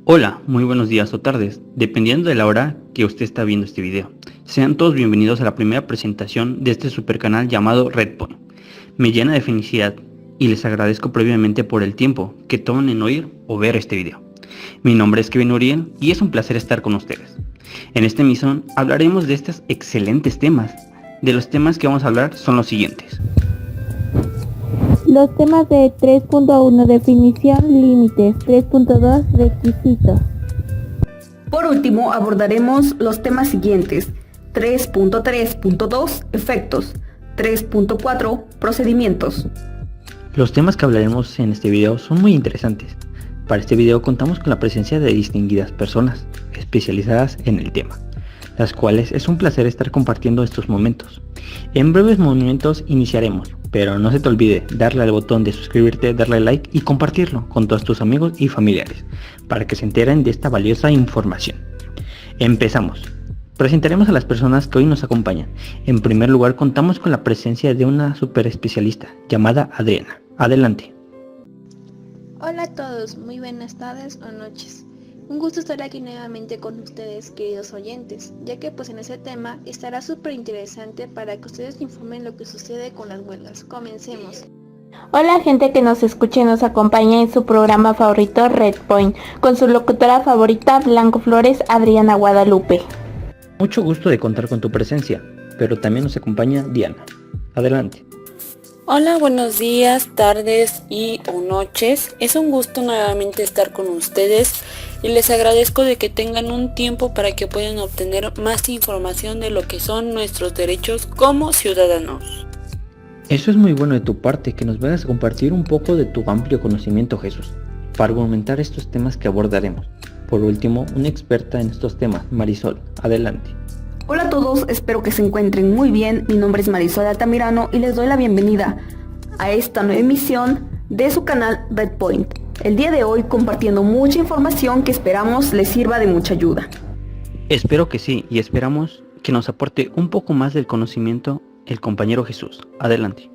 Hola, muy buenos días o tardes, dependiendo de la hora que usted está viendo este video. Sean todos bienvenidos a la primera presentación de este super canal llamado Redpoint. Me llena de felicidad y les agradezco previamente por el tiempo que toman en oír o ver este video. Mi nombre es Kevin Uriel y es un placer estar con ustedes. En esta emisión hablaremos de estos excelentes temas. De los temas que vamos a hablar son los siguientes. Los temas de 3.1 definición, límites, 3.2 requisitos. Por último, abordaremos los temas siguientes: 3.3.2 efectos, 3.4 procedimientos. Los temas que hablaremos en este video son muy interesantes. Para este video contamos con la presencia de distinguidas personas especializadas en el tema, las cuales es un placer estar compartiendo estos momentos. En breves momentos iniciaremos, pero no se te olvide darle al botón de suscribirte, darle like y compartirlo con todos tus amigos y familiares para que se enteren de esta valiosa información. Empezamos. Presentaremos a las personas que hoy nos acompañan. En primer lugar, contamos con la presencia de una super especialista llamada Adriana. Adelante. Hola a todos, muy buenas tardes o noches. Un gusto estar aquí nuevamente con ustedes, queridos oyentes, ya que pues en ese tema estará súper interesante para que ustedes informen lo que sucede con las huelgas. Comencemos. Hola gente que nos escucha y nos acompaña en su programa favorito Redpoint, con su locutora favorita Blanco Flores, Adriana Guadalupe. Mucho gusto de contar con tu presencia, pero también nos acompaña Diana. Adelante. Hola, buenos días, tardes y o noches. Es un gusto nuevamente estar con ustedes y les agradezco de que tengan un tiempo para que puedan obtener más información de lo que son nuestros derechos como ciudadanos. Eso es muy bueno de tu parte, que nos vayas a compartir un poco de tu amplio conocimiento, Jesús, para argumentar estos temas que abordaremos. Por último, una experta en estos temas, Marisol. Adelante. Hola a todos, espero que se encuentren muy bien. Mi nombre es Marisol Altamirano y les doy la bienvenida a esta nueva emisión de su canal Redpoint. El día de hoy compartiendo mucha información que esperamos les sirva de mucha ayuda. Espero que sí, y esperamos que nos aporte un poco más del conocimiento el compañero Jesús. Adelante.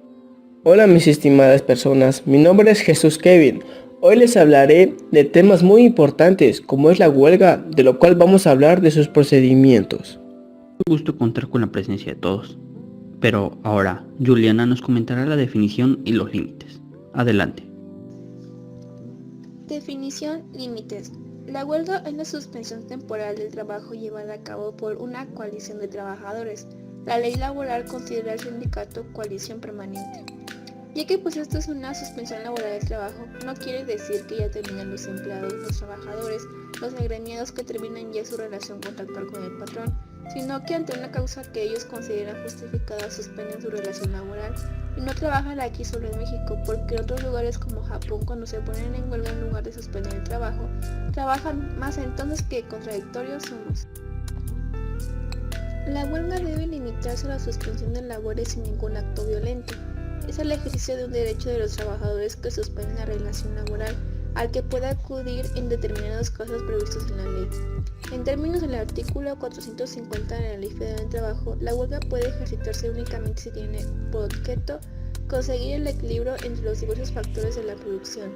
Hola mis estimadas personas, mi nombre es Jesús Kevin. Hoy les hablaré de temas muy importantes como es la huelga, de lo cual vamos a hablar de sus procedimientos. Un gusto contar con la presencia de todos. Pero ahora, Juliana nos comentará la definición y los límites. Adelante. Definición, límites. La huelga es la suspensión temporal del trabajo llevada a cabo por una coalición de trabajadores. La ley laboral considera al sindicato coalición permanente. Ya que pues esto es una suspensión laboral del trabajo, no quiere decir que ya terminan los empleados, los trabajadores, los agremiados que terminan ya su relación contractual con el patrón, sino que ante una causa que ellos consideran justificada suspenden su relación laboral y no trabajan aquí solo en México, porque en otros lugares como Japón, cuando se ponen en huelga en lugar de suspender el trabajo, trabajan más. Entonces, ¿qué contradictorios somos? La huelga debe limitarse a la suspensión de labores sin ningún acto violento. Es el ejercicio de un derecho de los trabajadores que suspenden la relación laboral, al que puede acudir en determinados casos previstos en la ley. En términos del artículo 450 de la Ley Federal del Trabajo, la huelga puede ejercitarse únicamente si tiene por objeto conseguir el equilibrio entre los diversos factores de la producción,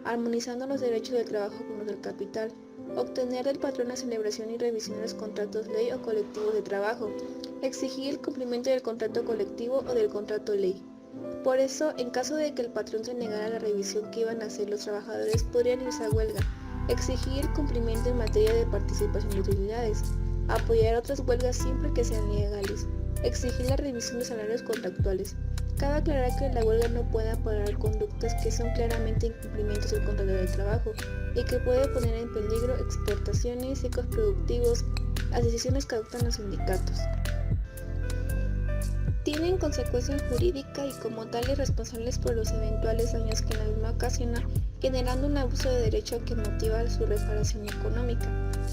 armonizando los derechos del trabajo con los del capital, obtener del patrón la celebración y revisión de los contratos ley o colectivos de trabajo, exigir el cumplimiento del contrato colectivo o del contrato ley. Por eso, en caso de que el patrón se negara a la revisión que iban a hacer los trabajadores, podrían irse a huelga, exigir cumplimiento en materia de participación de utilidades, apoyar otras huelgas siempre que sean legales, exigir la revisión de salarios contractuales. Cabe aclarar que la huelga no puede amparar conductas que son claramente incumplimientos del contrato de trabajo y que puede poner en peligro exportaciones, ciclos productivos, las decisiones que adoptan los sindicatos. Tienen consecuencia jurídica y como tales responsables por los eventuales daños que la misma ocasiona, generando un abuso de derecho que motiva su reparación económica.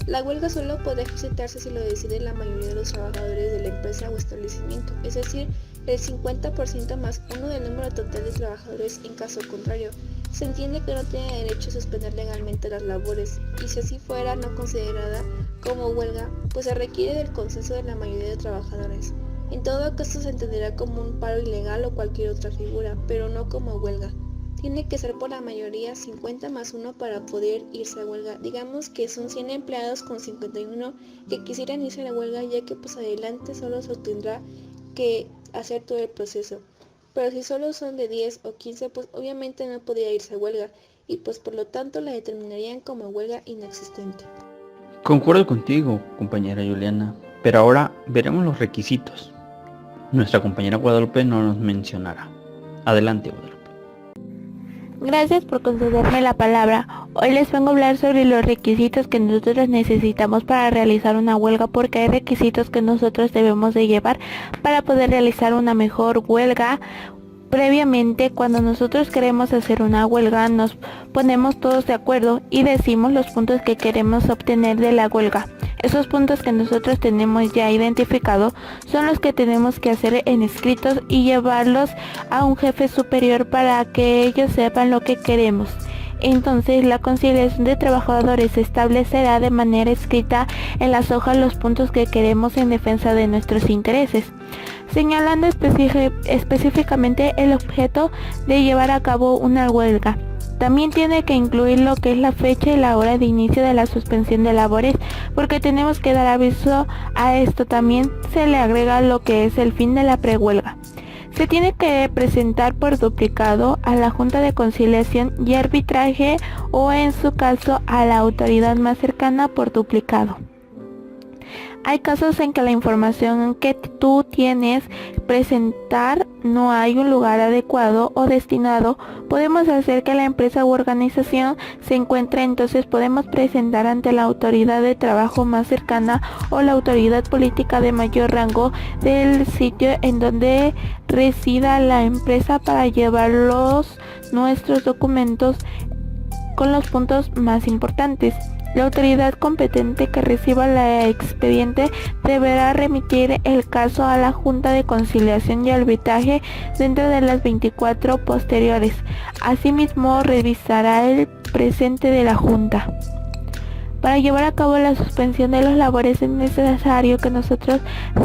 La huelga solo podrá ejercitarse si lo decide la mayoría de los trabajadores de la empresa o establecimiento, es decir, el 50% más uno del número total de trabajadores. En caso contrario, se entiende que no tiene derecho a suspender legalmente las labores, y si así fuera no considerada como huelga, pues se requiere del consenso de la mayoría de trabajadores. En todo caso se entenderá como un paro ilegal o cualquier otra figura, pero no como huelga. tiene que ser por la mayoría 50+1 para poder irse a huelga. Digamos que son 100 empleados con 51 que quisieran irse a la huelga, ya que pues adelante solo se tendrá que hacer todo el proceso. Pero si solo son de 10 o 15, pues obviamente no podría irse a huelga y pues por lo tanto la determinarían como huelga inexistente. Concuerdo contigo, compañera Juliana, pero ahora veremos los requisitos. Nuestra compañera Guadalupe nos mencionará. Adelante, Guadalupe. Gracias por concederme la palabra. Hoy les vengo a hablar sobre los requisitos que nosotros necesitamos para realizar una huelga, porque hay requisitos que nosotros debemos de llevar para poder realizar una mejor huelga. Previamente, cuando nosotros queremos hacer una huelga, nos ponemos todos de acuerdo y decimos los puntos que queremos obtener de la huelga. Esos puntos que nosotros tenemos ya identificados son los que tenemos que hacer en escritos y llevarlos a un jefe superior para que ellos sepan lo que queremos. Entonces la conciliación de trabajadores establecerá de manera escrita en las hojas los puntos que queremos en defensa de nuestros intereses, señalando específicamente el objeto de llevar a cabo una huelga. También tiene que incluir lo que es la fecha y la hora de inicio de la suspensión de labores, porque tenemos que dar aviso a esto. También se le agrega lo que es el fin de la prehuelga. Se tiene que presentar por duplicado a la Junta de Conciliación y Arbitraje o en su caso a la autoridad más cercana por duplicado. Hay casos en que la información que tú tienes presentar no hay un lugar adecuado o destinado. Podemos hacer que la empresa u organización se encuentre, entonces podemos presentar ante la autoridad de trabajo más cercana o la autoridad política de mayor rango del sitio en donde resida la empresa para llevar nuestros documentos con los puntos más importantes. La autoridad competente que reciba la expediente deberá remitir el caso a la Junta de Conciliación y Arbitraje dentro de las 24 posteriores. Asimismo, revisará el presente de la Junta. Para llevar a cabo la suspensión de los labores es necesario que nosotros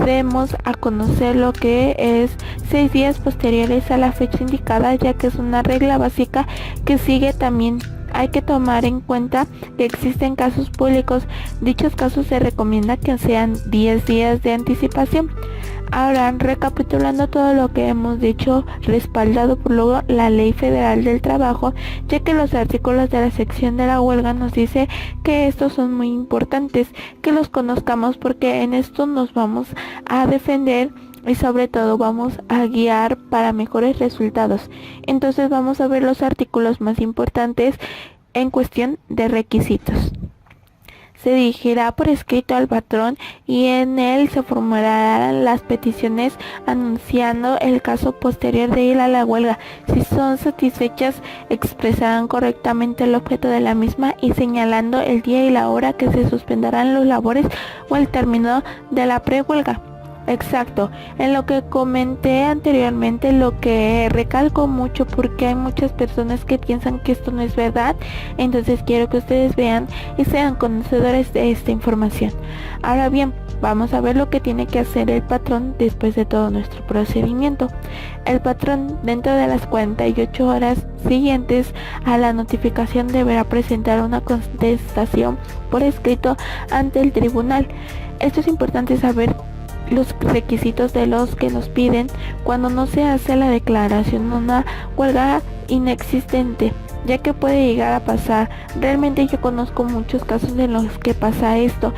demos a conocer lo que es 6 días posteriores a la fecha indicada, ya que es una regla básica que sigue también. Hay que tomar en cuenta que existen casos públicos. Dichos casos se recomienda que sean 10 días de anticipación. Ahora, recapitulando todo lo que hemos dicho, respaldado por luego la Ley Federal del Trabajo, ya que los artículos de la sección de la huelga nos dice que estos son muy importantes, que los conozcamos porque en esto nos vamos a defender y sobre todo vamos a guiar para mejores resultados. Entonces vamos a ver los artículos más importantes en cuestión de requisitos. Se dirigirá por escrito al patrón y en él se formularán las peticiones anunciando el caso posterior de ir a la huelga. Si son satisfechas, expresarán correctamente el objeto de la misma y señalando el día y la hora que se suspenderán los labores o el término de la prehuelga. Exacto, en lo que comenté anteriormente, lo que recalco mucho porque hay muchas personas que piensan que esto no es verdad, entonces quiero que ustedes vean y sean conocedores de esta información. Ahora bien, vamos a ver lo que tiene que hacer el patrón después de todo nuestro procedimiento. El patrón, dentro de las 48 horas siguientes a la notificación, deberá presentar una contestación por escrito ante el tribunal. Esto es importante saber los requisitos de los que nos piden cuando no se hace la declaración de una huelga inexistente, ya que puede llegar a pasar. Realmente yo conozco muchos casos en los que pasa esto.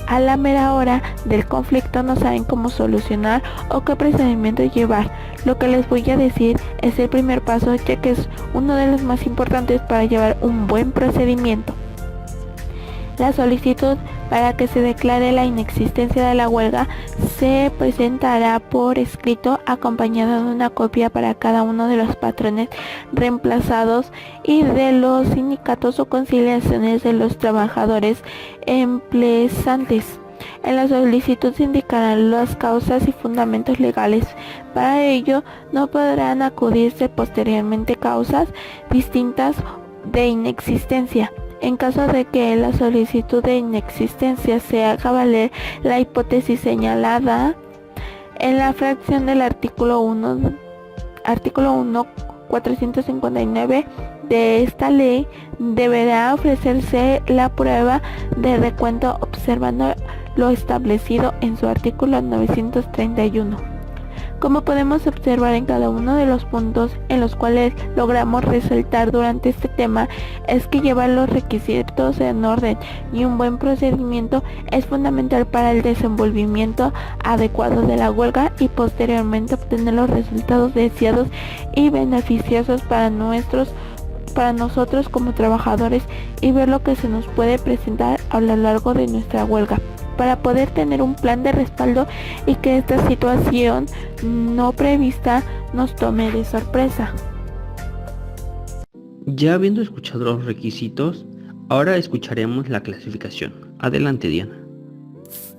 A la mera hora del conflicto no saben cómo solucionar o qué procedimiento llevar. Lo que les voy a decir es el primer paso, ya que es uno de los más importantes para llevar un buen procedimiento. La solicitud para que se declare la inexistencia de la huelga se presentará por escrito acompañada de una copia para cada uno de los patrones reemplazados y de los sindicatos o conciliaciones de los trabajadores empleantes. En la solicitud se indicarán las causas y fundamentos legales. Para ello no podrán acudirse posteriormente causas distintas de inexistencia. En caso de que en la solicitud de inexistencia se haga valer la hipótesis señalada en la fracción del artículo 1, 459 de esta ley, deberá ofrecerse la prueba de recuento observando lo establecido en su artículo 931. Como podemos observar en cada uno de los puntos en los cuales logramos resaltar durante este tema, es que llevar los requisitos en orden y un buen procedimiento es fundamental para el desenvolvimiento adecuado de la huelga y posteriormente obtener los resultados deseados y beneficiosos para nosotros como trabajadores y ver lo que se nos puede presentar a lo largo de nuestra huelga, para poder tener un plan de respaldo y que esta situación no prevista nos tome de sorpresa. Ya habiendo escuchado los requisitos, ahora escucharemos la clasificación. Adelante, Diana.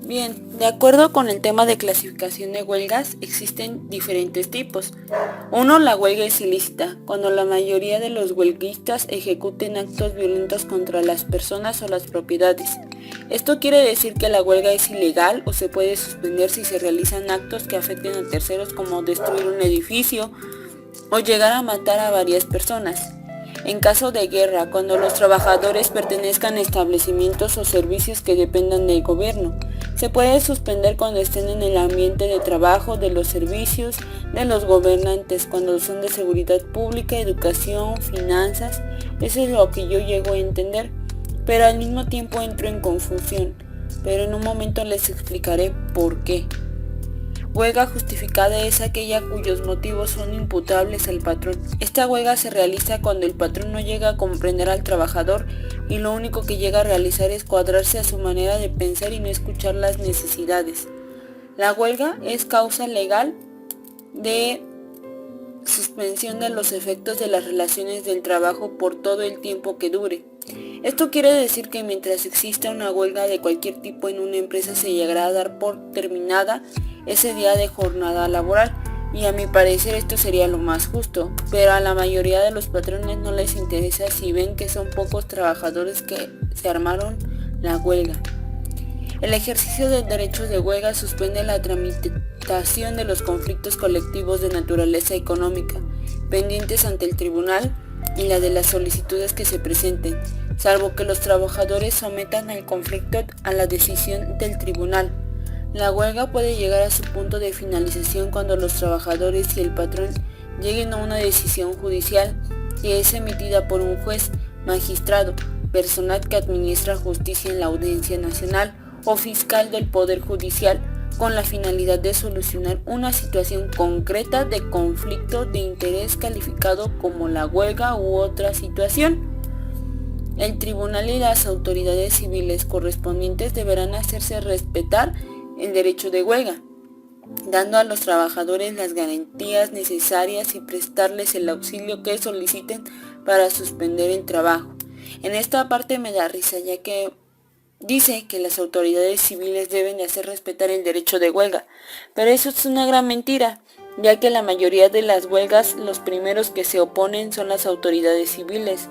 Bien, de acuerdo con el tema de clasificación de huelgas, existen diferentes tipos. 1. La huelga es ilícita, cuando la mayoría de los huelguistas ejecuten actos violentos contra las personas o las propiedades. Esto quiere decir que la huelga es ilegal o se puede suspender si se realizan actos que afecten a terceros, como destruir un edificio o llegar a matar a varias personas. En caso de guerra, cuando los trabajadores pertenezcan a establecimientos o servicios que dependan del gobierno, se puede suspender cuando estén en el ambiente de trabajo de los servicios de los gobernantes, cuando son de seguridad pública, educación, finanzas. Eso es lo que yo llego a entender, pero al mismo tiempo entro en confusión, pero en un momento les explicaré por qué. Huelga justificada es aquella cuyos motivos son imputables al patrón. Esta huelga se realiza cuando el patrón no llega a comprender al trabajador y lo único que llega a realizar es cuadrarse a su manera de pensar y no escuchar las necesidades. La huelga es causa legal de suspensión de los efectos de las relaciones del trabajo por todo el tiempo que dure. Esto quiere decir que mientras exista una huelga de cualquier tipo en una empresa se llegará a dar por terminada ese día de jornada laboral, y a mi parecer esto sería lo más justo, pero a la mayoría de los patrones no les interesa si ven que son pocos trabajadores que se armaron la huelga. El ejercicio del derecho de huelga suspende la tramitación de los conflictos colectivos de naturaleza económica pendientes ante el tribunal y la de las solicitudes que se presenten, salvo que los trabajadores sometan el conflicto a la decisión del tribunal. La huelga puede llegar a su punto de finalización cuando los trabajadores y el patrón lleguen a una decisión judicial que es emitida por un juez, magistrado, personal que administra justicia en la Audiencia Nacional o fiscal del Poder Judicial, con la finalidad de solucionar una situación concreta de conflicto de interés calificado como la huelga u otra situación. El tribunal y las autoridades civiles correspondientes deberán hacerse respetar el derecho de huelga, dando a los trabajadores las garantías necesarias y prestarles el auxilio que soliciten para suspender el trabajo. En esta parte me da risa, ya que dice que las autoridades civiles deben de hacer respetar el derecho de huelga, pero eso es una gran mentira, ya que la mayoría de las huelgas los primeros que se oponen son las autoridades civiles.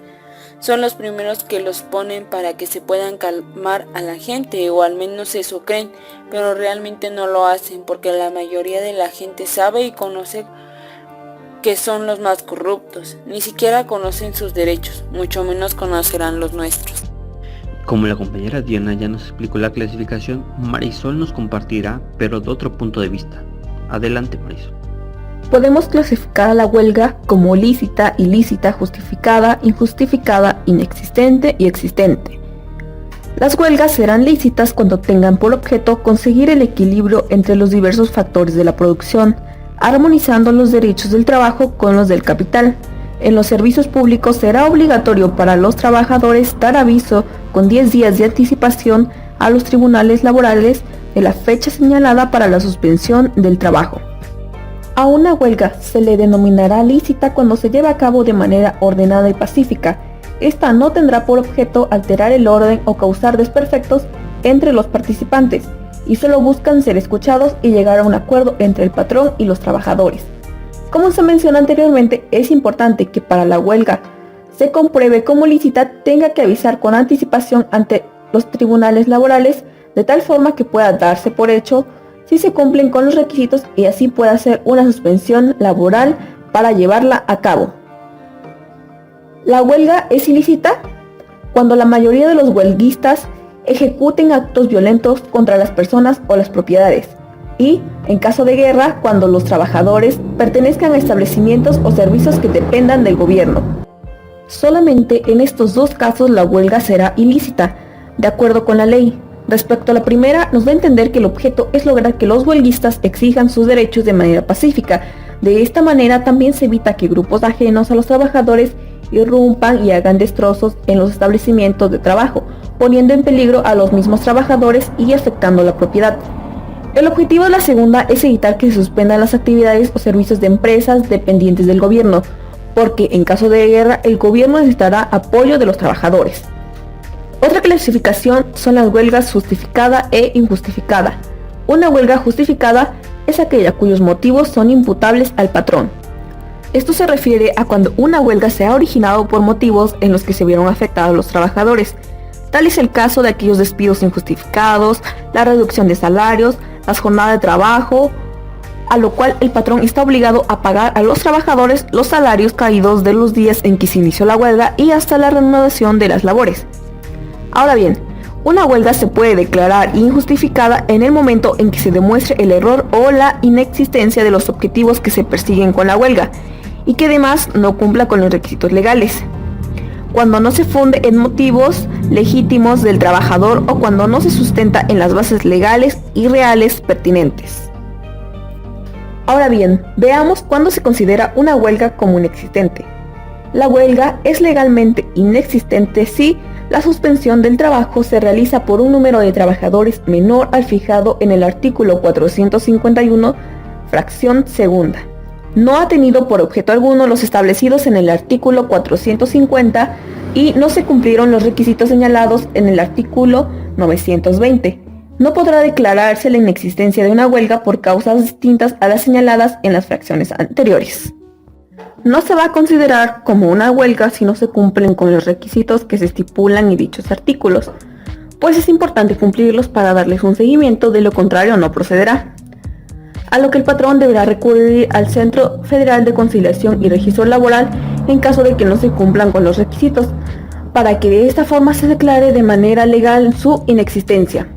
Son los primeros que los ponen para que se puedan calmar a la gente, o al menos eso creen, pero realmente no lo hacen porque la mayoría de la gente sabe y conoce que son los más corruptos. Ni siquiera conocen sus derechos, mucho menos conocerán los nuestros. Como la compañera Diana ya nos explicó la clasificación, Marisol nos compartirá, pero de otro punto de vista. Adelante, Marisol. Podemos clasificar a la huelga como lícita, ilícita, justificada, injustificada, inexistente y existente. Las huelgas serán lícitas cuando tengan por objeto conseguir el equilibrio entre los diversos factores de la producción, armonizando los derechos del trabajo con los del capital. En los servicios públicos será obligatorio para los trabajadores dar aviso con 10 días de anticipación a los tribunales laborales de la fecha señalada para la suspensión del trabajo. A una huelga se le denominará lícita cuando se lleva a cabo de manera ordenada y pacífica. Esta no tendrá por objeto alterar el orden o causar desperfectos entre los participantes, y solo buscan ser escuchados y llegar a un acuerdo entre el patrón y los trabajadores. Como se menciona anteriormente, es importante que para la huelga se compruebe como lícita tenga que avisar con anticipación ante los tribunales laborales, de tal forma que pueda darse por hecho si se cumplen con los requisitos y así pueda hacer una suspensión laboral para llevarla a cabo. La huelga es ilícita cuando la mayoría de los huelguistas ejecuten actos violentos contra las personas o las propiedades, y, en caso de guerra, cuando los trabajadores pertenezcan a establecimientos o servicios que dependan del gobierno. Solamente en estos dos casos la huelga será ilícita, de acuerdo con la ley. Respecto a la primera, nos da a entender que el objeto es lograr que los huelguistas exijan sus derechos de manera pacífica. De esta manera también se evita que grupos ajenos a los trabajadores irrumpan y hagan destrozos en los establecimientos de trabajo, poniendo en peligro a los mismos trabajadores y afectando la propiedad. El objetivo de la segunda es evitar que se suspendan las actividades o servicios de empresas dependientes del gobierno, porque en caso de guerra el gobierno necesitará apoyo de los trabajadores. Otra clasificación son las huelgas justificada e injustificada. Una huelga justificada es aquella cuyos motivos son imputables al patrón. Esto se refiere a cuando una huelga se ha originado por motivos en los que se vieron afectados los trabajadores. Tal es el caso de aquellos despidos injustificados, la reducción de salarios, las jornadas de trabajo, a lo cual el patrón está obligado a pagar a los trabajadores los salarios caídos de los días en que se inició la huelga y hasta la reanudación de las labores. Ahora bien, una huelga se puede declarar injustificada en el momento en que se demuestre el error o la inexistencia de los objetivos que se persiguen con la huelga, y que además no cumpla con los requisitos legales. Cuando no se funde en motivos legítimos del trabajador o cuando no se sustenta en las bases legales y reales pertinentes. Ahora bien, veamos cuándo se considera una huelga como inexistente. La huelga es legalmente inexistente si la suspensión del trabajo se realiza por un número de trabajadores menor al fijado en el artículo 451, fracción segunda. No ha tenido por objeto alguno los establecidos en el artículo 450 y no se cumplieron los requisitos señalados en el artículo 920. No podrá declararse la inexistencia de una huelga por causas distintas a las señaladas en las fracciones anteriores. No se va a considerar como una huelga si no se cumplen con los requisitos que se estipulan en dichos artículos, pues es importante cumplirlos para darles un seguimiento, de lo contrario no procederá. A lo que el patrón deberá recurrir al Centro Federal de Conciliación y Registro Laboral en caso de que no se cumplan con los requisitos, para que de esta forma se declare de manera legal su inexistencia.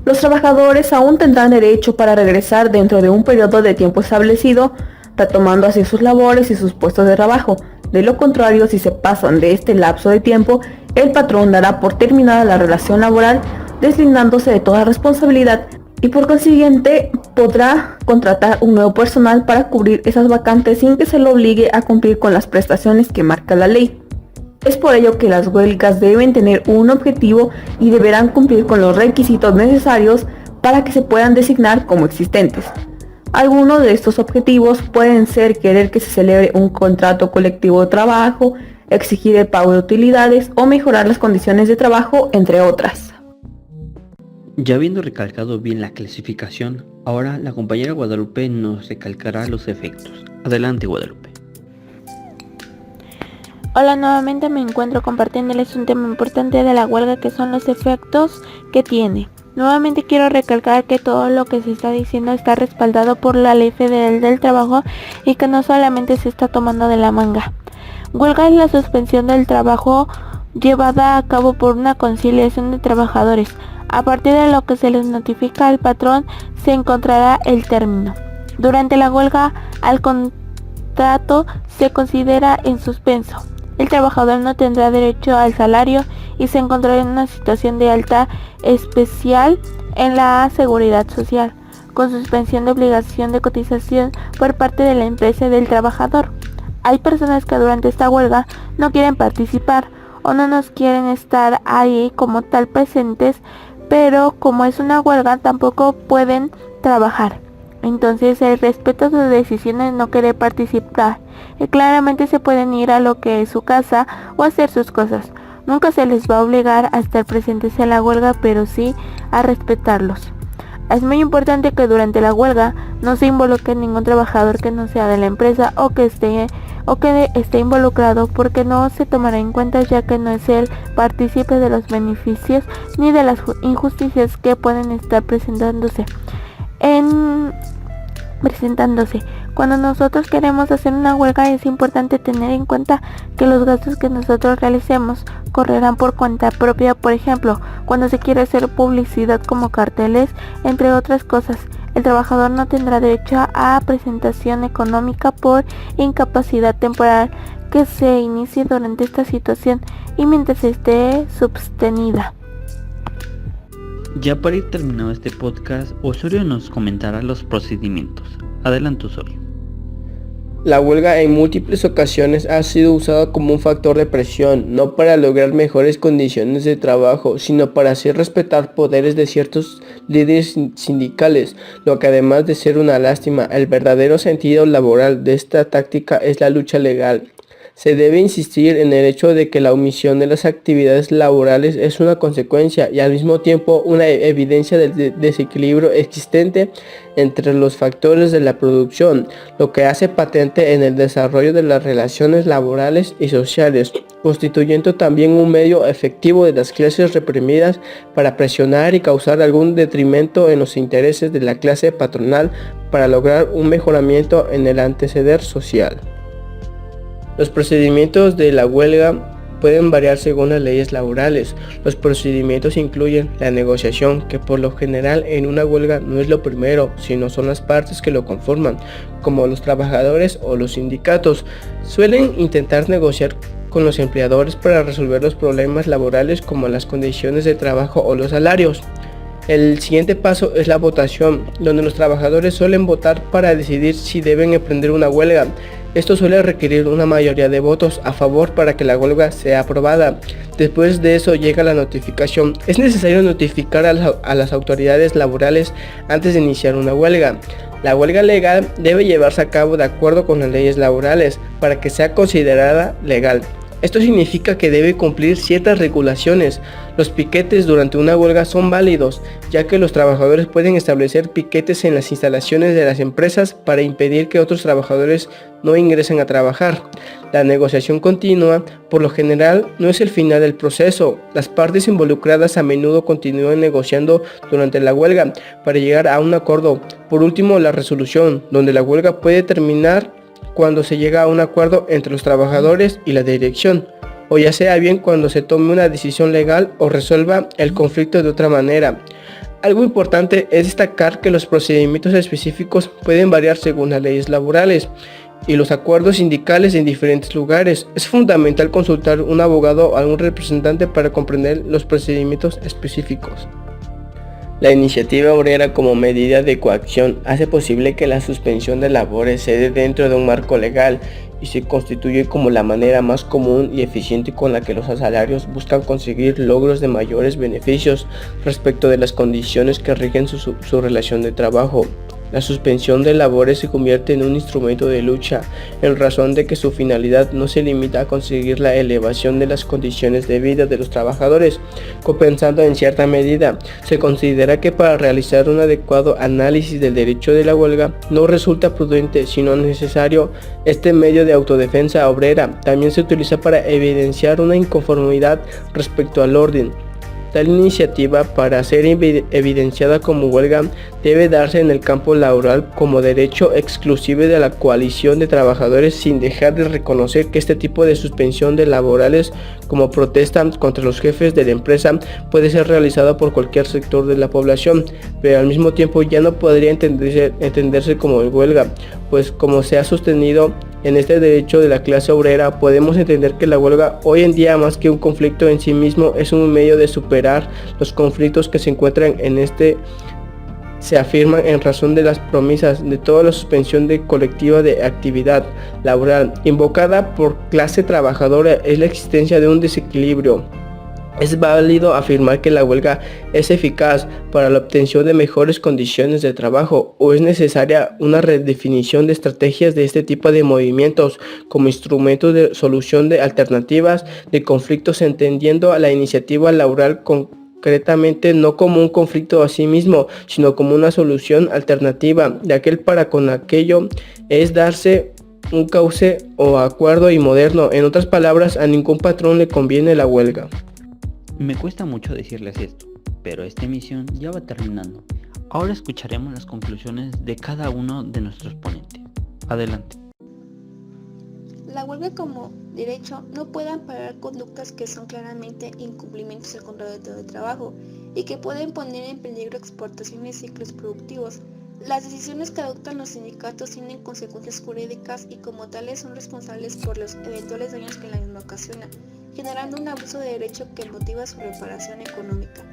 Los trabajadores aún tendrán derecho para regresar dentro de un periodo de tiempo establecido, retomando así sus labores y sus puestos de trabajo. De lo contrario, si se pasan de este lapso de tiempo, el patrón dará por terminada la relación laboral, deslindándose de toda responsabilidad, y por consiguiente podrá contratar un nuevo personal para cubrir esas vacantes sin que se lo obligue a cumplir con las prestaciones que marca la ley. Es por ello que las huelgas deben tener un objetivo y deberán cumplir con los requisitos necesarios para que se puedan designar como existentes. Algunos de estos objetivos pueden ser querer que se celebre un contrato colectivo de trabajo, exigir el pago de utilidades o mejorar las condiciones de trabajo, entre otras. Ya habiendo recalcado bien la clasificación, ahora la compañera Guadalupe nos recalcará los efectos. Adelante, Guadalupe. Hola, nuevamente me encuentro compartiéndoles un tema importante de la huelga, que son los efectos que tiene. Nuevamente quiero recalcar que todo lo que se está diciendo está respaldado por la Ley Federal del Trabajo y que no solamente se está tomando de la manga. Huelga es la suspensión del trabajo llevada a cabo por una conciliación de trabajadores. A partir de lo que se les notifica al patrón se encontrará el término. Durante la huelga, al contrato se considera en suspenso. El trabajador no tendrá derecho al salario y se encontrará en una situación de alta especial en la seguridad social, con suspensión de obligación de cotización por parte de la empresa y del trabajador. Hay personas que durante esta huelga no quieren participar o no nos quieren estar ahí como tal presentes, pero como es una huelga tampoco pueden trabajar. Entonces el respeto a sus decisiones, no querer participar, y claramente se pueden ir a lo que es su casa o hacer sus cosas. Nunca se les va a obligar a estar presentes en la huelga, pero sí a respetarlos. Es muy importante que durante la huelga no se involucre ningún trabajador que no sea de la empresa o que esté involucrado, porque no se tomará en cuenta, ya que no es el partícipe de los beneficios ni de las injusticias que pueden estar presentándose. presentándose. Cuando nosotros queremos hacer una huelga es importante tener en cuenta que los gastos que nosotros realicemos correrán por cuenta propia, por ejemplo, cuando se quiere hacer publicidad como carteles, entre otras cosas. El trabajador no tendrá derecho a presentación económica por incapacidad temporal que se inicie durante esta situación y mientras esté substenida. Ya para ir terminado este podcast, Osorio nos comentará los procedimientos. Adelante, Osorio. La huelga en múltiples ocasiones ha sido usada como un factor de presión, no para lograr mejores condiciones de trabajo, sino para hacer respetar poderes de ciertos líderes sindicales, lo que además de ser una lástima, el verdadero sentido laboral de esta táctica es la lucha legal. Se debe insistir en el hecho de que la omisión de las actividades laborales es una consecuencia y al mismo tiempo una evidencia del desequilibrio existente entre los factores de la producción, lo que hace patente en el desarrollo de las relaciones laborales y sociales, constituyendo también un medio efectivo de las clases reprimidas para presionar y causar algún detrimento en los intereses de la clase patronal para lograr un mejoramiento en el anteceder social. Los procedimientos de la huelga pueden variar según las leyes laborales. Los procedimientos incluyen la negociación, que por lo general en una huelga no es lo primero, sino son las partes que lo conforman, como los trabajadores o los sindicatos. Suelen intentar negociar con los empleadores para resolver los problemas laborales como las condiciones de trabajo o los salarios. El siguiente paso es la votación, donde los trabajadores suelen votar para decidir si deben emprender una huelga. Esto suele requerir una mayoría de votos a favor para que la huelga sea aprobada. Después de eso llega la notificación. Es necesario notificar a las autoridades laborales antes de iniciar una huelga. La huelga legal debe llevarse a cabo de acuerdo con las leyes laborales para que sea considerada legal. Esto significa que debe cumplir ciertas regulaciones. Los piquetes durante una huelga son válidos, ya que los trabajadores pueden establecer piquetes en las instalaciones de las empresas para impedir que otros trabajadores no ingresen a trabajar. La negociación continua, por lo general, no es el final del proceso. Las partes involucradas a menudo continúan negociando durante la huelga para llegar a un acuerdo. Por último, la resolución, donde la huelga puede terminar cuando se llega a un acuerdo entre los trabajadores y la dirección, o ya sea bien cuando se tome una decisión legal o resuelva el conflicto de otra manera. Algo importante es destacar que los procedimientos específicos pueden variar según las leyes laborales y los acuerdos sindicales en diferentes lugares. Es fundamental consultar un abogado o algún representante para comprender los procedimientos específicos. La iniciativa obrera como medida de coacción hace posible que la suspensión de labores se dé dentro de un marco legal y se constituye como la manera más común y eficiente con la que los asalarios buscan conseguir logros de mayores beneficios respecto de las condiciones que rigen su relación de trabajo. La suspensión de labores se convierte en un instrumento de lucha, en razón de que su finalidad no se limita a conseguir la elevación de las condiciones de vida de los trabajadores, compensando en cierta medida. Se considera que para realizar un adecuado análisis del derecho de la huelga no resulta prudente, sino necesario, este medio de autodefensa obrera. También se utiliza para evidenciar una inconformidad respecto al orden. Tal iniciativa, para ser evidenciada como huelga, debe darse en el campo laboral como derecho exclusivo de la coalición de trabajadores, sin dejar de reconocer que este tipo de suspensión de laborales como protesta contra los jefes de la empresa puede ser realizado por cualquier sector de la población, pero al mismo tiempo ya no podría entenderse como huelga, pues como se ha sostenido en este derecho de la clase obrera, podemos entender que la huelga hoy en día, más que un conflicto en sí mismo, es un medio de superar los conflictos que se encuentran en se afirman en razón de las promesas de toda la suspensión colectiva de actividad laboral invocada por clase trabajadora. Es la existencia de un desequilibrio. Es válido afirmar que la huelga es eficaz para la obtención de mejores condiciones de trabajo, o es necesaria una redefinición de estrategias de este tipo de movimientos como instrumentos de solución de alternativas de conflictos, entendiendo a la iniciativa laboral concretamente no como un conflicto a sí mismo, sino como una solución alternativa de aquel para con aquello, es darse un cauce o acuerdo y moderno. En otras palabras, a ningún patrón le conviene la huelga. Me cuesta mucho decirles esto, pero esta emisión ya va terminando. Ahora escucharemos las conclusiones de cada uno de nuestros ponentes. Adelante. La huelga como derecho no puede amparar conductas que son claramente incumplimientos del contrato de trabajo y que pueden poner en peligro exportaciones y ciclos productivos. Las decisiones que adoptan los sindicatos tienen consecuencias jurídicas y como tales son responsables por los eventuales daños que la misma ocasiona, generando un abuso de derecho que motiva su reparación económica.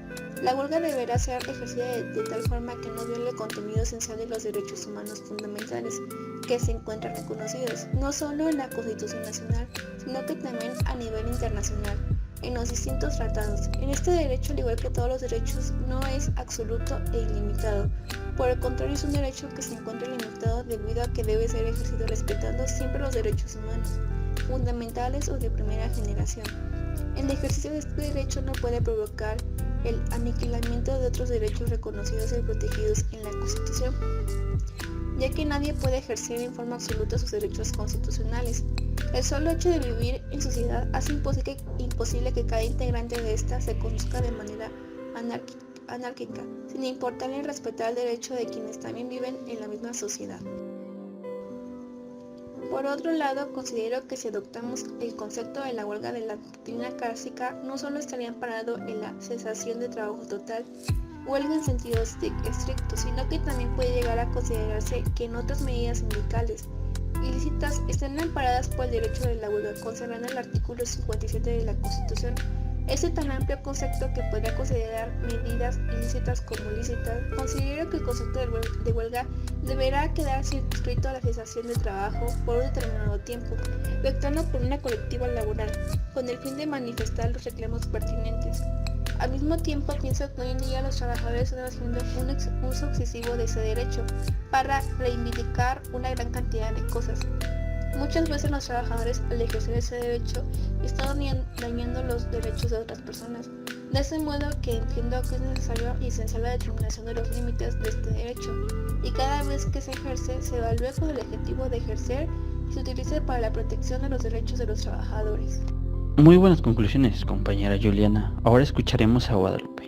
La huelga deberá ser ejercida de tal forma que no viole el contenido esencial de los derechos humanos fundamentales que se encuentran reconocidos, no solo en la Constitución Nacional, sino que también a nivel internacional, en los distintos tratados. En este derecho, al igual que todos los derechos, no es absoluto e ilimitado. Por el contrario, es un derecho que se encuentra limitado debido a que debe ser ejercido respetando siempre los derechos humanos, fundamentales o de primera generación. El ejercicio de este derecho no puede provocar el aniquilamiento de otros derechos reconocidos y protegidos en la Constitución, ya que nadie puede ejercer en forma absoluta sus derechos constitucionales. El solo hecho de vivir en sociedad hace imposible que cada integrante de esta se conduzca de manera anárquica, sin importarle respetar el derecho de quienes también viven en la misma sociedad. Por otro lado, considero que si adoptamos el concepto de la huelga de la doctrina clásica, no solo estaría amparado en la cesación de trabajo total, huelga en sentido estricto, sino que también puede llegar a considerarse que en otras medidas sindicales ilícitas están amparadas por el derecho de la huelga, consagrando el artículo 57 de la Constitución. Este tan amplio concepto que podría considerar medidas ilícitas como lícitas, considero que el concepto de huelga deberá quedar circunscrito a la cesación de trabajo por un determinado tiempo, optando por una colectiva laboral, con el fin de manifestar los reclamos pertinentes. Al mismo tiempo, pienso que hoy en día los trabajadores están haciendo un uso excesivo de ese derecho para reivindicar una gran cantidad de cosas. Muchas veces los trabajadores, al ejercer ese derecho, están dañando los derechos de otras personas. De ese modo que entiendo que es necesario y esencial la determinación de los límites de este derecho, y cada vez que se ejerce, se evalúe con el objetivo de ejercer y se utilice para la protección de los derechos de los trabajadores. Muy buenas conclusiones, compañera Juliana. Ahora escucharemos a Guadalupe.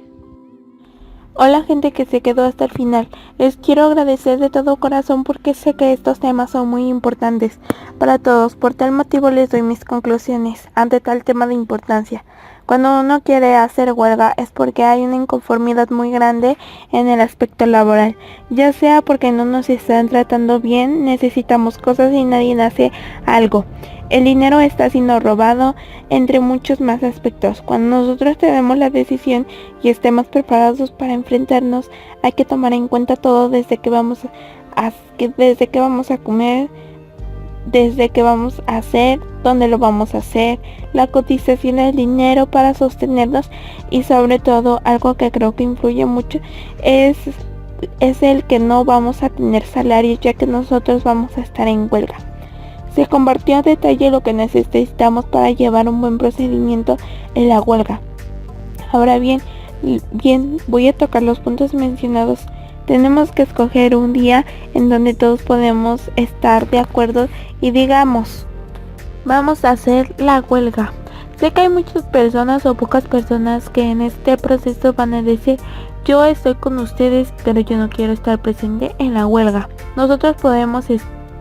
Hola gente que se quedó hasta el final, les quiero agradecer de todo corazón porque sé que estos temas son muy importantes para todos, por tal motivo les doy mis conclusiones ante tal tema de importancia. Cuando uno quiere hacer huelga es porque hay una inconformidad muy grande en el aspecto laboral, ya sea porque no nos están tratando bien, necesitamos cosas y nadie hace algo. El dinero está siendo robado, entre muchos más aspectos. Cuando nosotros tenemos la decisión y estemos preparados para enfrentarnos, hay que tomar en cuenta todo desde que vamos a comer, desde que vamos a hacer, dónde lo vamos a hacer, la cotización del dinero para sostenernos y sobre todo algo que creo que influye mucho es el que no vamos a tener salario ya que nosotros vamos a estar en huelga. Se compartió a detalle lo que necesitamos para llevar un buen procedimiento en la huelga. Ahora bien, voy a tocar los puntos mencionados. Tenemos que escoger un día en donde todos podemos estar de acuerdo y digamos, vamos a hacer la huelga. Sé que hay muchas personas o pocas personas que en este proceso van a decir, yo estoy con ustedes, pero yo no quiero estar presente en la huelga. Nosotros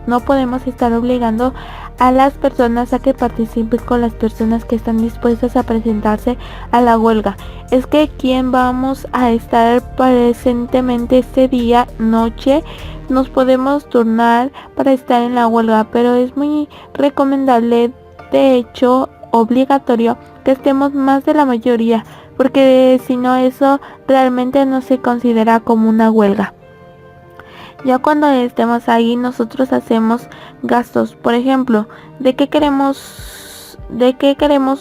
no podemos estar obligando a las personas a que participen con las personas que están dispuestas a presentarse a la huelga. Es que quien vamos a estar presentemente este día, noche, nos podemos turnar para estar en la huelga, pero es muy recomendable, de hecho obligatorio, que estemos más de la mayoría, porque si no eso realmente no se considera como una huelga. Ya cuando estemos ahí nosotros hacemos gastos, por ejemplo, ¿de qué queremos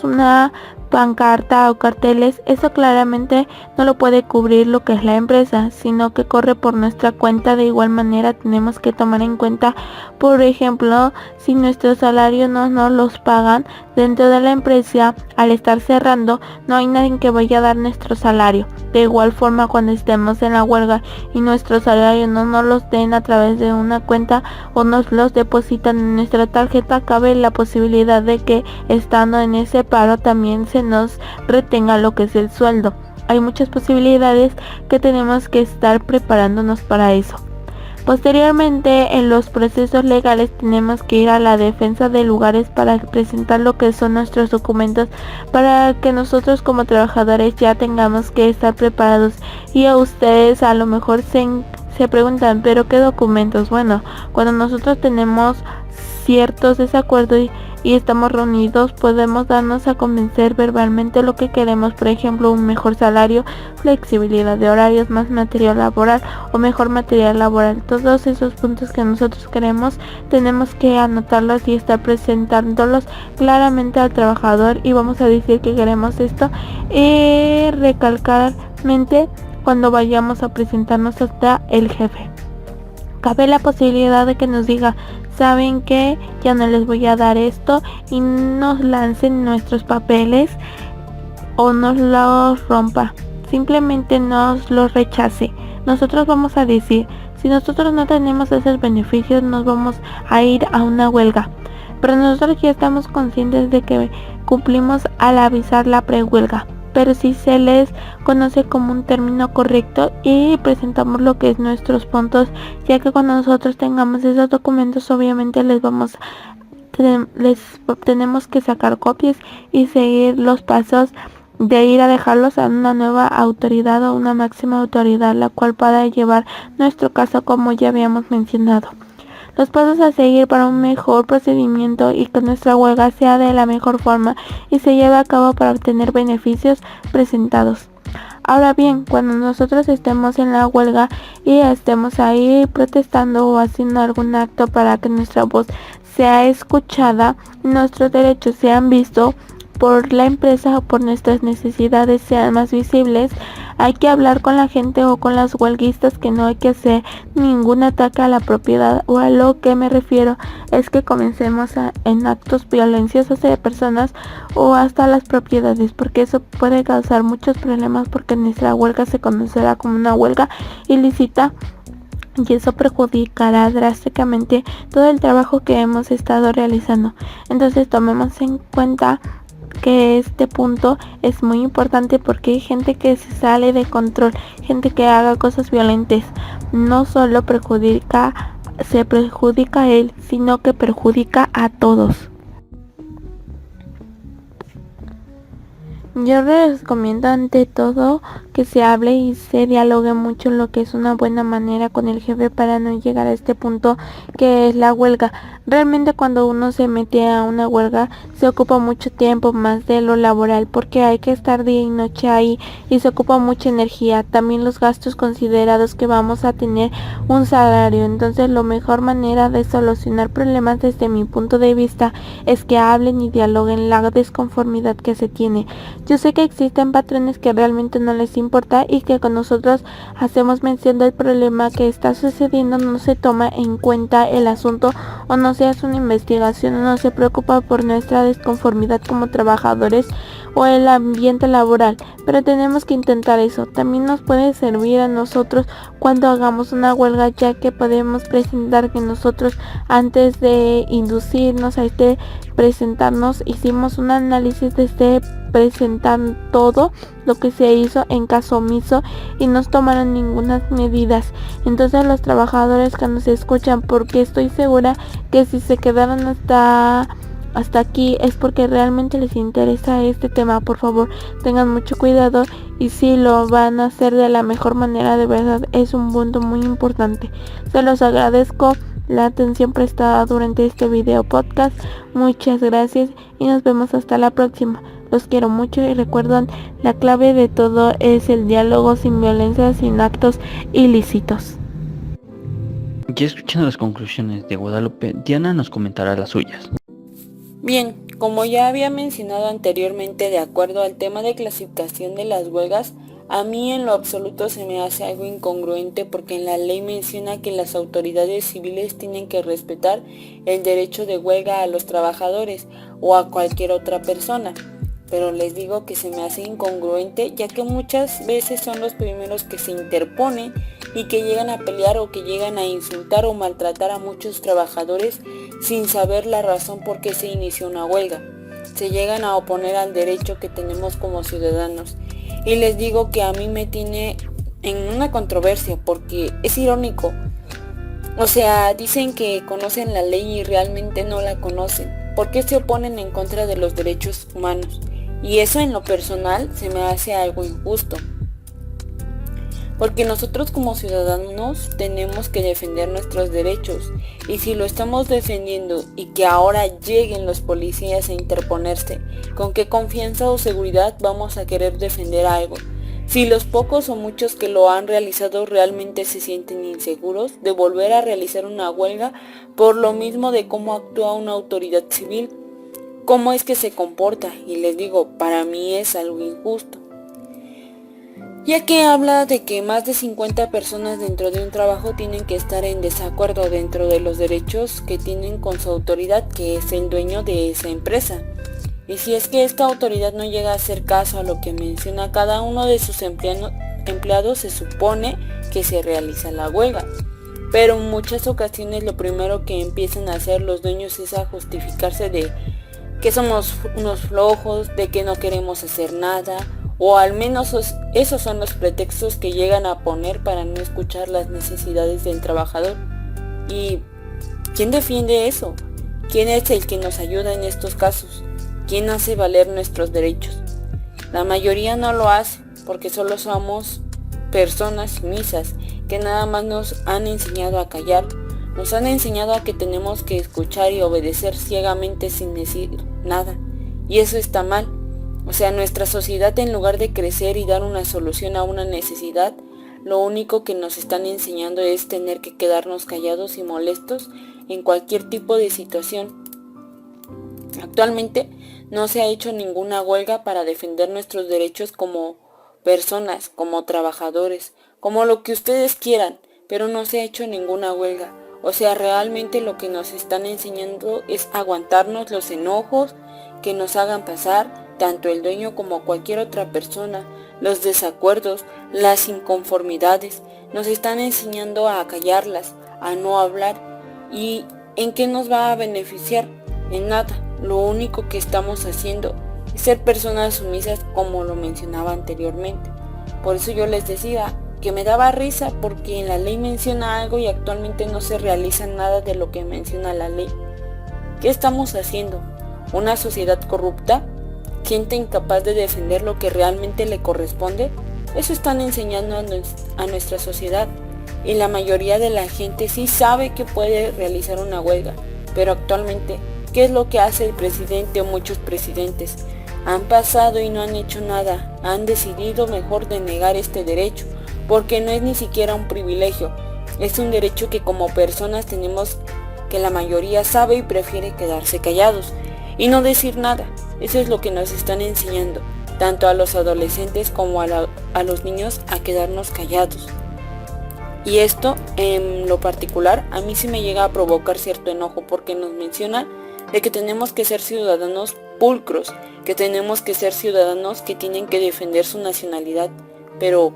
una pancarta o carteles? Eso claramente no lo puede cubrir lo que es la empresa, sino que corre por nuestra cuenta. De igual manera tenemos que tomar en cuenta, por ejemplo, si nuestro salario no nos los pagan dentro de la empresa, al estar cerrando no hay nadie que vaya a dar nuestro salario. De igual forma, cuando estemos en la huelga y nuestro salario no nos los den a través de una cuenta o nos los depositan en nuestra tarjeta, cabe la posibilidad de que estando en ese paro también se nos retenga lo que es el sueldo. hay muchas posibilidades que tenemos que estar preparándonos para eso. Posteriormente, en los procesos legales tenemos que ir a la defensa de lugares para presentar lo que son nuestros documentos para que nosotros como trabajadores ya tengamos que estar preparados. Y a ustedes a lo mejor se preguntan, ¿pero qué documentos? Bueno, cuando nosotros tenemos ciertos desacuerdos y estamos reunidos, podemos darnos a convencer verbalmente lo que queremos, por ejemplo, un mejor salario, flexibilidad de horarios, más material laboral o mejor material laboral. Todos esos puntos que nosotros queremos, tenemos que anotarlos y estar presentándolos claramente al trabajador, y vamos a decir que queremos esto y recalcarmente cuando vayamos a presentarnos hasta el jefe. Cabe la posibilidad de que nos diga, saben que ya no les voy a dar esto, y nos lancen nuestros papeles o nos los rompa, simplemente nos los rechace. Nosotros vamos a decir, si nosotros no tenemos esos beneficios, nos vamos a ir a una huelga, pero nosotros ya estamos conscientes de que cumplimos al avisar la prehuelga, pero si se les conoce como un término correcto y presentamos lo que es nuestros puntos, ya que cuando nosotros tengamos esos documentos, obviamente les tenemos que sacar copias y seguir los pasos de ir a dejarlos a una nueva autoridad o una máxima autoridad, la cual pueda llevar nuestro caso como ya habíamos mencionado. Los pasos a seguir para un mejor procedimiento y que nuestra huelga sea de la mejor forma y se lleve a cabo para obtener beneficios presentados. Ahora bien, cuando nosotros estemos en la huelga y estemos ahí protestando o haciendo algún acto para que nuestra voz sea escuchada, nuestros derechos sean vistos por la empresa o por nuestras necesidades sean más visibles, hay que hablar con la gente o con las huelguistas que no hay que hacer ningún ataque a la propiedad, o a lo que me refiero es que comencemos en actos violenciosos de personas o hasta las propiedades, porque eso puede causar muchos problemas, porque nuestra huelga se conocerá como una huelga ilícita y eso perjudicará drásticamente todo el trabajo que hemos estado realizando. Entonces tomemos en cuenta que este punto es muy importante, porque hay gente que se sale de control, gente que haga cosas violentas. No solo se perjudica a él, sino que perjudica a todos. Yo les recomiendo ante todo que se hable y se dialogue mucho, lo que es una buena manera con el jefe para no llegar a este punto que es la huelga. Realmente cuando uno se mete a una huelga se ocupa mucho tiempo más de lo laboral, porque hay que estar día y noche ahí y se ocupa mucha energía. También los gastos considerados que vamos a tener un salario. Entonces la mejor manera de solucionar problemas desde mi punto de vista es que hablen y dialoguen la desconformidad que se tiene. Yo sé que existen patrones que realmente no les importa y que con nosotros hacemos mención del problema que está sucediendo, no se toma en cuenta el asunto o no se hace una investigación o no se preocupa por nuestra desconformidad como trabajadores o el ambiente laboral, pero tenemos que intentar eso. También nos puede servir a nosotros cuando hagamos una huelga, ya que podemos presentar que nosotros antes de inducirnos a presentarnos hicimos un análisis desde presentar todo lo que se hizo en caso omiso y no tomaron ninguna medidas. Entonces los trabajadores que nos escuchan, porque estoy segura que si se quedaron hasta aquí es porque realmente les interesa este tema, por favor tengan mucho cuidado y si lo van a hacer de la mejor manera, de verdad es un punto muy importante. Se los agradezco la atención prestada durante este video podcast. Muchas gracias y nos vemos hasta la próxima. Los quiero mucho y recuerden, la clave de todo es el diálogo sin violencia, sin actos ilícitos. Ya escuchando las conclusiones de Guadalupe, Diana nos comentará las suyas. Bien, como ya había mencionado anteriormente, de acuerdo al tema de clasificación de las huelgas, a mí en lo absoluto se me hace algo incongruente, porque en la ley menciona que las autoridades civiles tienen que respetar el derecho de huelga a los trabajadores o a cualquier otra persona. Pero les digo que se me hace incongruente, ya que muchas veces son los primeros que se interponen y que llegan a pelear o que llegan a insultar o maltratar a muchos trabajadores sin saber la razón por qué se inició una huelga. Se llegan a oponer al derecho que tenemos como ciudadanos. Y les digo que a mí me tiene en una controversia porque es irónico. O sea, dicen que conocen la ley y realmente no la conocen. ¿Por qué se oponen en contra de los derechos humanos? Y eso en lo personal se me hace algo injusto. Porque nosotros como ciudadanos tenemos que defender nuestros derechos. Y si lo estamos defendiendo y que ahora lleguen los policías a interponerse, ¿con qué confianza o seguridad vamos a querer defender algo? Si los pocos o muchos que lo han realizado realmente se sienten inseguros de volver a realizar una huelga por lo mismo de cómo actúa una autoridad civil, cómo es que se comporta, y les digo, para mí es algo injusto. Ya que habla de que más de 50 personas dentro de un trabajo tienen que estar en desacuerdo dentro de los derechos que tienen con su autoridad, que es el dueño de esa empresa. Y si es que esta autoridad no llega a hacer caso a lo que menciona cada uno de sus empleados, se supone que se realiza la huelga. Pero en muchas ocasiones lo primero que empiezan a hacer los dueños es a justificarse de que somos unos flojos, de que no queremos hacer nada, o al menos esos son los pretextos que llegan a poner para no escuchar las necesidades del trabajador. ¿Y quién defiende eso? ¿Quién es el que nos ayuda en estos casos? ¿Quién hace valer nuestros derechos? La mayoría no lo hace porque solo somos personas sumisas que nada más nos han enseñado a callar. Nos han enseñado a que tenemos que escuchar y obedecer ciegamente sin decir nada. Y eso está mal. O sea, nuestra sociedad, en lugar de crecer y dar una solución a una necesidad, lo único que nos están enseñando es tener que quedarnos callados y molestos en cualquier tipo de situación. Actualmente no se ha hecho ninguna huelga para defender nuestros derechos como personas, como trabajadores, como lo que ustedes quieran, pero no se ha hecho ninguna huelga. O sea, realmente lo que nos están enseñando es aguantarnos los enojos que nos hagan pasar, tanto el dueño como cualquier otra persona, los desacuerdos, las inconformidades. Nos están enseñando a callarlas, a no hablar. ¿Y en qué nos va a beneficiar? En nada. Lo único que estamos haciendo es ser personas sumisas, como lo mencionaba anteriormente. Por eso yo les decía que me daba risa, porque en la ley menciona algo y actualmente no se realiza nada de lo que menciona la ley. ¿Qué estamos haciendo? ¿Una sociedad corrupta? ¿Gente incapaz de defender lo que realmente le corresponde? Eso están enseñando a nuestra sociedad. Y la mayoría de la gente sí sabe que puede realizar una huelga. Pero actualmente, ¿qué es lo que hace el presidente o muchos presidentes? Han pasado y no han hecho nada. Han decidido mejor denegar este derecho, porque no es ni siquiera un privilegio. Es un derecho que como personas tenemos, que la mayoría sabe y prefiere quedarse callados y no decir nada. Eso es lo que nos están enseñando, tanto a los adolescentes como a los niños, a quedarnos callados. Y esto, en lo particular, a mí sí me llega a provocar cierto enojo, porque nos mencionan de que tenemos que ser ciudadanos pulcros, que tenemos que ser ciudadanos que tienen que defender su nacionalidad. Pero,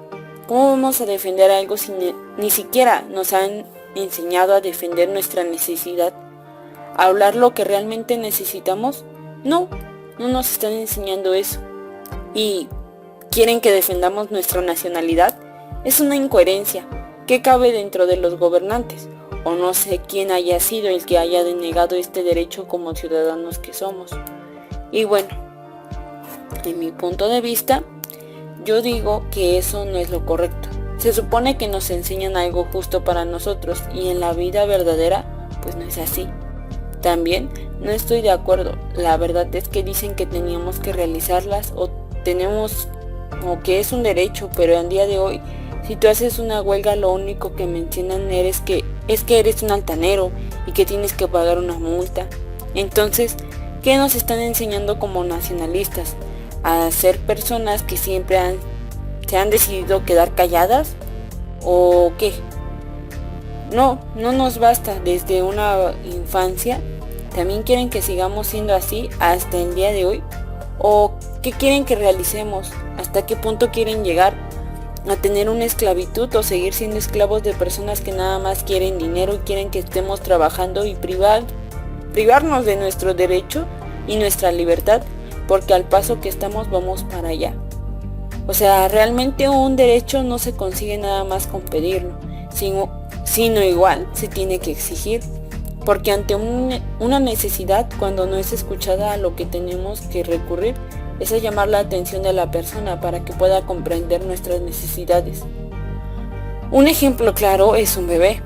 ¿cómo vamos a defender algo si ni siquiera nos han enseñado a defender nuestra necesidad? ¿A hablar lo que realmente necesitamos? No nos están enseñando eso. ¿Y quieren que defendamos nuestra nacionalidad? Es una incoherencia. ¿Qué cabe dentro de los gobernantes? O no sé quién haya sido el que haya denegado este derecho como ciudadanos que somos. Y bueno, en mi punto de vista, yo digo que eso no es lo correcto. Se supone que nos enseñan algo justo para nosotros, y en la vida verdadera, pues no es así. También no estoy de acuerdo. La verdad es que dicen que teníamos que realizarlas o que es un derecho, pero en día de hoy, si tú haces una huelga, lo único que mencionan es que eres un altanero y que tienes que pagar una multa. Entonces, ¿qué nos están enseñando como nacionalistas? ¿A ser personas que siempre se han decidido quedar calladas? ¿O qué? No nos basta desde una infancia. ¿También quieren que sigamos siendo así hasta el día de hoy? ¿O qué quieren que realicemos? ¿Hasta qué punto quieren llegar? ¿A tener una esclavitud o seguir siendo esclavos de personas que nada más quieren dinero y quieren que estemos trabajando y privarnos de nuestro derecho y nuestra libertad? Porque al paso que estamos vamos para allá. O sea, realmente un derecho no se consigue nada más con pedirlo, sino igual se tiene que exigir. Porque ante una necesidad, cuando no es escuchada, a lo que tenemos que recurrir es a llamar la atención de la persona para que pueda comprender nuestras necesidades. Un ejemplo claro es un bebé.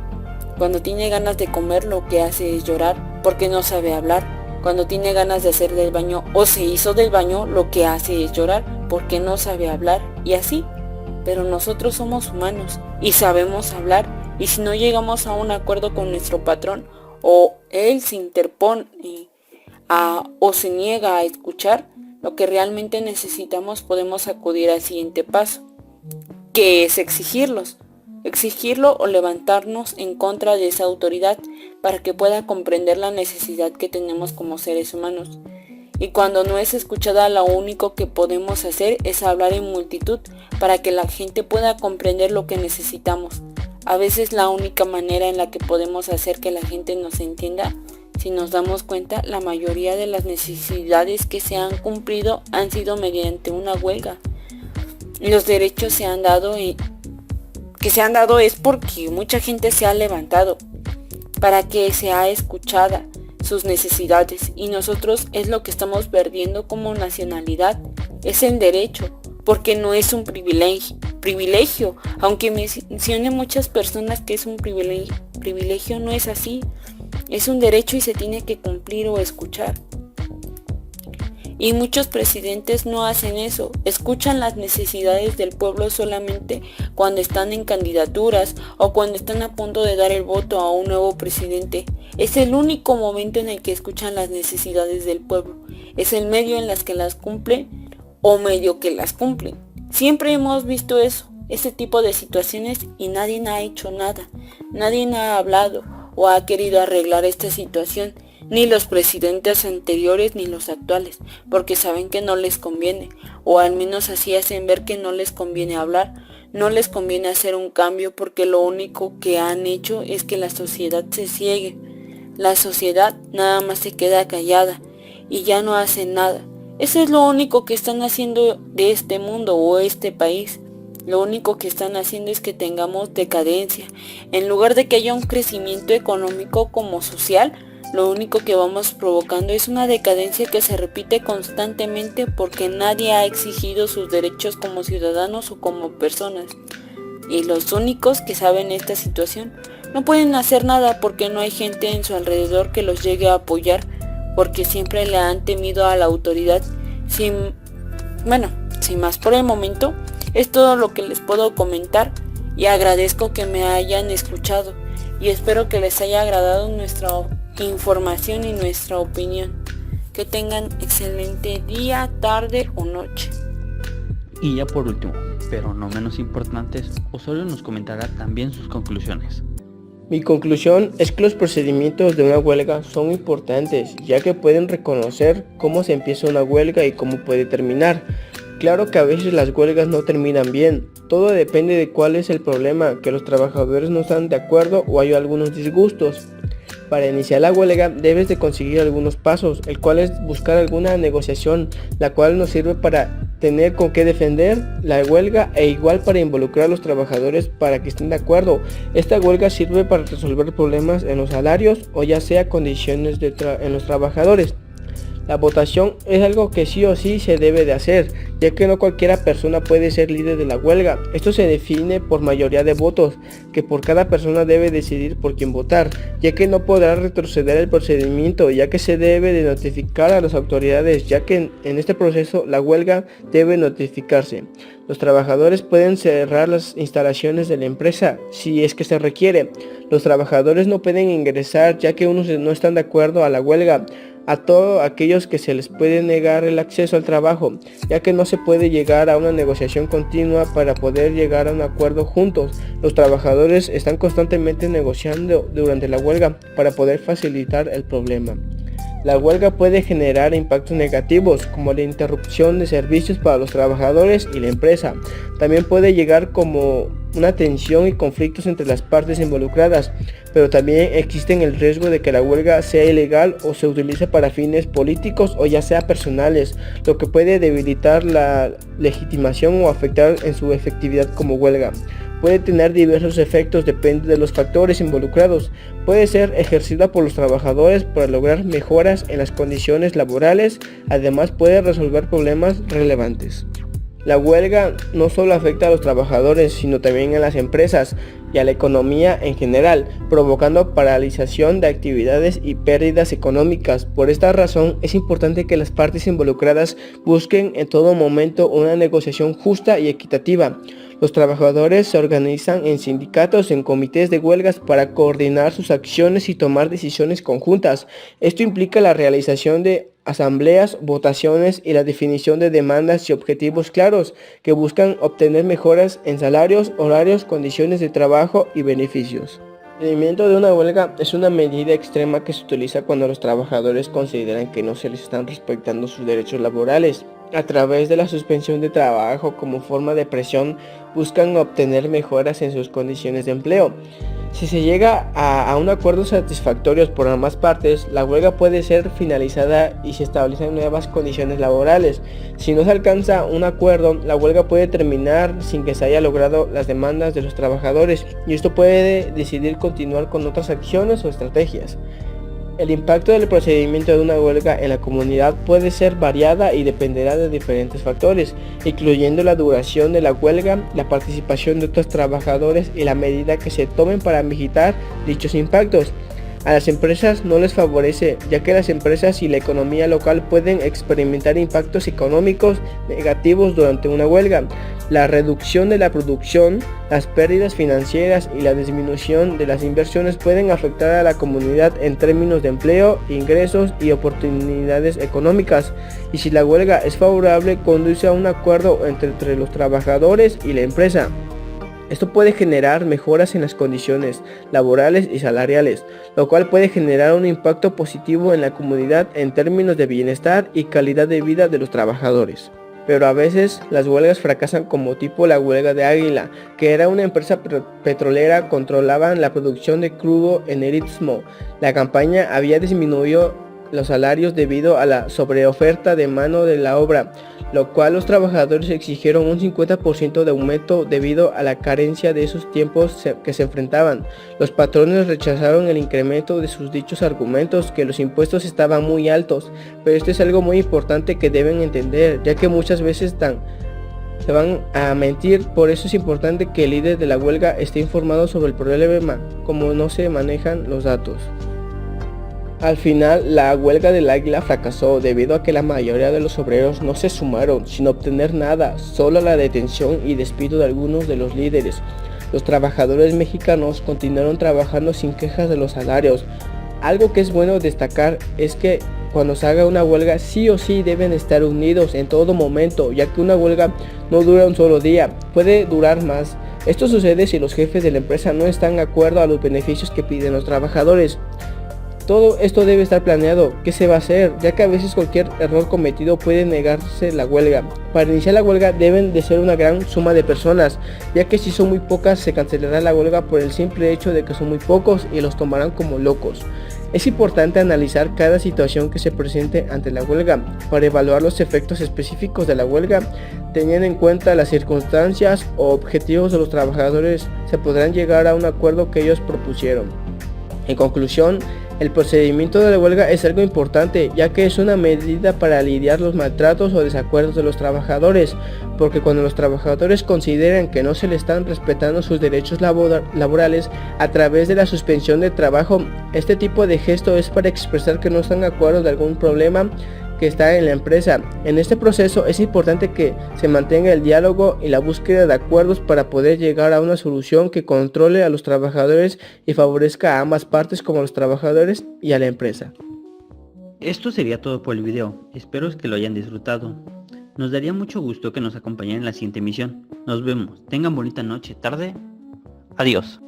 Cuando tiene ganas de comer, lo que hace es llorar porque no sabe hablar. Cuando tiene ganas de hacer del baño o se hizo del baño, lo que hace es llorar porque no sabe hablar, y así. Pero nosotros somos humanos y sabemos hablar, y si no llegamos a un acuerdo con nuestro patrón o él se interpone o se niega a escuchar lo que realmente necesitamos, podemos acudir al siguiente paso, que es exigirlo o levantarnos en contra de esa autoridad para que pueda comprender la necesidad que tenemos como seres humanos. Y cuando no es escuchada, lo único que podemos hacer es hablar en multitud para que la gente pueda comprender lo que necesitamos. A veces la única manera en la que podemos hacer que la gente nos entienda, si nos damos cuenta, la mayoría de las necesidades que se han cumplido han sido mediante una huelga. Los derechos que se han dado es porque mucha gente se ha levantado para que sea escuchada sus necesidades, y nosotros es lo que estamos perdiendo como nacionalidad, es el derecho, porque no es un privilegio, aunque mencionen muchas personas que es un privilegio, no es así, es un derecho y se tiene que cumplir o escuchar. Y muchos presidentes no hacen eso, escuchan las necesidades del pueblo solamente cuando están en candidaturas o cuando están a punto de dar el voto a un nuevo presidente. Es el único momento en el que escuchan las necesidades del pueblo, es el medio en las que las cumplen o medio que las cumplen. Siempre hemos visto ese tipo de situaciones, y nadie ha hecho nada, nadie ha hablado o ha querido arreglar esta situación. Ni los presidentes anteriores ni los actuales, porque saben que no les conviene, o al menos así hacen ver que no les conviene hablar, no les conviene hacer un cambio, porque lo único que han hecho es que la sociedad se ciegue. La sociedad nada más se queda callada y ya no hace nada. Eso es lo único que están haciendo de este mundo o este país. Lo único que están haciendo es que tengamos decadencia. En lugar de que haya un crecimiento económico como social, lo único que vamos provocando es una decadencia que se repite constantemente porque nadie ha exigido sus derechos como ciudadanos o como personas. Y los únicos que saben esta situación no pueden hacer nada porque no hay gente en su alrededor que los llegue a apoyar, porque siempre le han temido a la autoridad. Sin más por el momento, es todo lo que les puedo comentar, y agradezco que me hayan escuchado y espero que les haya agradado nuestra información y nuestra opinión. Que tengan excelente día, tarde o noche. Y ya por último, pero no menos importantes, Osorio nos comentará también sus conclusiones. Mi conclusión es que los procedimientos de una huelga son importantes, ya que pueden reconocer cómo se empieza una huelga y cómo puede terminar. Claro que a veces las huelgas no terminan bien, todo depende de cuál es el problema, que los trabajadores no están de acuerdo o hay algunos disgustos. Para iniciar la huelga debes de conseguir algunos pasos, el cual es buscar alguna negociación, la cual nos sirve para tener con qué defender la huelga e igual para involucrar a los trabajadores para que estén de acuerdo. Esta huelga sirve para resolver problemas en los salarios o ya sea condiciones en los trabajadores. La votación es algo que sí o sí se debe de hacer, ya que no cualquiera persona puede ser líder de la huelga. Esto se define por mayoría de votos, que por cada persona debe decidir por quién votar, ya que no podrá retroceder el procedimiento, ya que se debe de notificar a las autoridades, ya que en este proceso la huelga debe notificarse. Los trabajadores pueden cerrar las instalaciones de la empresa si es que se requiere. Los trabajadores no pueden ingresar ya que unos no están de acuerdo a la huelga. A todos aquellos que se les puede negar el acceso al trabajo, ya que no se puede llegar a una negociación continua para poder llegar a un acuerdo juntos. Los trabajadores están constantemente negociando durante la huelga para poder facilitar el problema. La huelga puede generar impactos negativos como la interrupción de servicios para los trabajadores y la empresa. También puede llegar como una tensión y conflictos entre las partes involucradas, pero también existen el riesgo de que la huelga sea ilegal o se utilice para fines políticos o ya sea personales, lo que puede debilitar la legitimación o afectar en su efectividad como huelga. Puede tener diversos efectos, depende de los factores involucrados. Puede ser ejercida por los trabajadores para lograr mejoras en las condiciones laborales, además puede resolver problemas relevantes. La huelga no solo afecta a los trabajadores, sino también a las empresas y a la economía en general, provocando paralización de actividades y pérdidas económicas. Por esta razón, es importante que las partes involucradas busquen en todo momento una negociación justa y equitativa. Los trabajadores se organizan en sindicatos, en comités de huelgas para coordinar sus acciones y tomar decisiones conjuntas. Esto implica la realización de asambleas, votaciones y la definición de demandas y objetivos claros que buscan obtener mejoras en salarios, horarios, condiciones de trabajo y beneficios. El procedimiento de una huelga es una medida extrema que se utiliza cuando los trabajadores consideran que no se les están respetando sus derechos laborales. A través de la suspensión de trabajo como forma de presión, buscan obtener mejoras en sus condiciones de empleo. Si se llega a un acuerdo satisfactorio por ambas partes, la huelga puede ser finalizada y se establecen nuevas condiciones laborales. Si no se alcanza un acuerdo, la huelga puede terminar sin que se haya logrado las demandas de los trabajadores, y esto puede decidir continuar con otras acciones o estrategias. El impacto del procedimiento de una huelga en la comunidad puede ser variada y dependerá de diferentes factores, incluyendo la duración de la huelga, la participación de otros trabajadores y la medida que se tomen para mitigar dichos impactos. A las empresas no les favorece, ya que las empresas y la economía local pueden experimentar impactos económicos negativos durante una huelga. La reducción de la producción, las pérdidas financieras y la disminución de las inversiones pueden afectar a la comunidad en términos de empleo, ingresos y oportunidades económicas. Y si la huelga es favorable, conduce a un acuerdo entre los trabajadores y la empresa. Esto puede generar mejoras en las condiciones laborales y salariales, lo cual puede generar un impacto positivo en la comunidad en términos de bienestar y calidad de vida de los trabajadores. Pero a veces las huelgas fracasan, como tipo la huelga de Águila, que era una empresa petrolera, controlaban la producción de crudo en el Istmo. La campaña había disminuido los salarios debido a la sobreoferta de mano de la obra, lo cual los trabajadores exigieron un 50% de aumento debido a la carencia de esos tiempos que se enfrentaban. Los patrones rechazaron el incremento de sus dichos argumentos, que los impuestos estaban muy altos, pero esto es algo muy importante que deben entender, ya que muchas veces se van a mentir. Por eso es importante que el líder de la huelga esté informado sobre el problema, como no se manejan los datos. Al final, la huelga del Águila fracasó debido a que la mayoría de los obreros no se sumaron sin obtener nada, solo la detención y despido de algunos de los líderes. Los trabajadores mexicanos continuaron trabajando sin quejas de los salarios. Algo que es bueno destacar es que cuando se haga una huelga, sí o sí deben estar unidos en todo momento, ya que una huelga no dura un solo día, puede durar más. Esto sucede si los jefes de la empresa no están de acuerdo a los beneficios que piden los trabajadores. Todo esto debe estar planeado. ¿Qué se va a hacer? Ya que a veces cualquier error cometido puede negarse la huelga. Para iniciar la huelga deben de ser una gran suma de personas, ya que si son muy pocas se cancelará la huelga por el simple hecho de que son muy pocos y los tomarán como locos. Es importante analizar cada situación que se presente ante la huelga para evaluar los efectos específicos de la huelga. Teniendo en cuenta las circunstancias o objetivos de los trabajadores, se podrán llegar a un acuerdo que ellos propusieron. En conclusión, el procedimiento de la huelga es algo importante, ya que es una medida para lidiar los maltratos o desacuerdos de los trabajadores, porque cuando los trabajadores consideran que no se les están respetando sus derechos laborales a través de la suspensión de trabajo, este tipo de gesto es para expresar que no están de acuerdo de algún problema que está en la empresa. En este proceso es importante que se mantenga el diálogo y la búsqueda de acuerdos para poder llegar a una solución que controle a los trabajadores y favorezca a ambas partes, como a los trabajadores y a la empresa. Esto sería todo por el video, espero que lo hayan disfrutado. Nos daría mucho gusto que nos acompañaran en la siguiente emisión. Nos vemos, tengan bonita noche, tarde, adiós.